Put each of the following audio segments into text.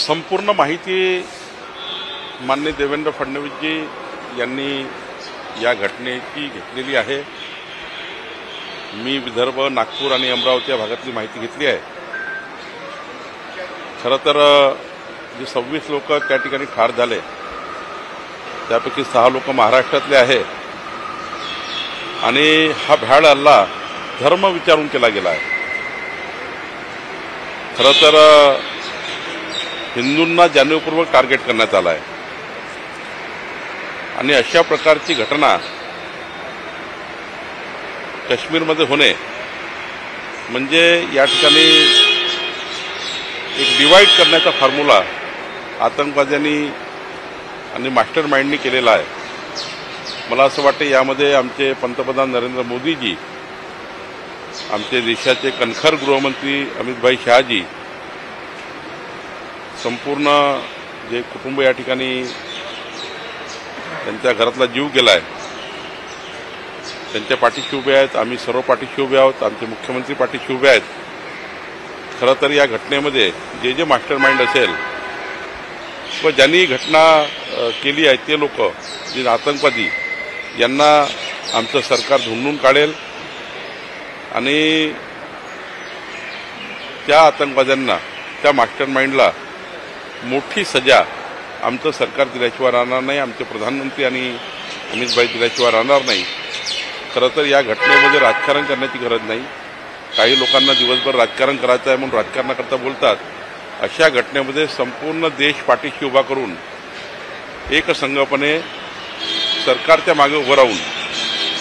संपूर्ण माहिती माननीय देवेंद्र फडणवीसजी यांनी या घटनेची घेतलेली आहे। मी विदर्भ, नागपूर आणि अमरावती या भागातली माहिती घेतली आहे। खरं तर जे 26 लोक त्या ठिकाणी ठार झाले त्यापैकी 6 लोक महाराष्ट्रातले आहे आणि हा भ्याड हल्ला धर्म विचारून केला गेला आहे। खरं तर हिंदूंना जाणीवपूर्वक टार्गेट करण्यात आला आहे आणि अशा प्रकारची घटना काश्मीरमध्ये होणे म्हणजे या ठिकाणी एक डिवाइड करण्याचा फॉर्म्युला आतंकवाद्यांनी आणि मास्टर माइंडनी केलेला आहे। मला असं वाटतं यामध्ये आमचे पंतप्रधान नरेंद्र मोदीजी, आमचे देशाचे कणखर गृहमंत्री अमित शहाजी, संपूर्ण जे कुटुंब या ठिकाणी त्यांच्या घरातला जीव गेला आहे त्यांच्या पाठीशी उभे आहेत। आम्ही सर्व पाठीशी उभे आहोत, आमचे मुख्यमंत्री पाठीशी उभे आहेत। खरं तर या घटनेमध्ये जे जे मास्टर माइंड असेल व ज्यांनी घटना केली आहे ते लोक जे आतंकवादी यांना आमचं सरकार धुंडून काढेल आणि त्या आतंकवाद्यांना, त्या मास्टर माइंडला मोठी सजा आमचं सरकार दिल्याशिवाय राहणार नाही, आमचे प्रधानमंत्री आणि अमित दिल्याशिवाय राहणार नाही। खरं तर या घटनेमध्ये राजकारण करण्याची गरज नाही। काही लोकांना दिवसभर राजकारण करायचं आहे म्हणून राजकारणाकरता बोलतात। अशा घटनेमध्ये संपूर्ण देश पाठीशी उभा करून एकसंघपणे सरकारच्या मागे उभं राहून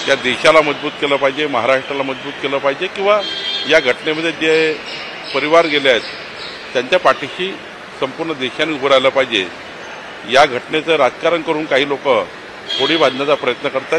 त्या देशाला मजबूत केलं पाहिजे, महाराष्ट्राला मजबूत केलं पाहिजे किंवा या घटनेमध्ये जे परिवार गेले आहेत त्यांच्या पाठीशी संपूर्ण देशाने उभं राहिलं पाहिजे। या घटनेचं राजकारण करून काही लोक होडी बांधण्याचा प्रयत्न करतात।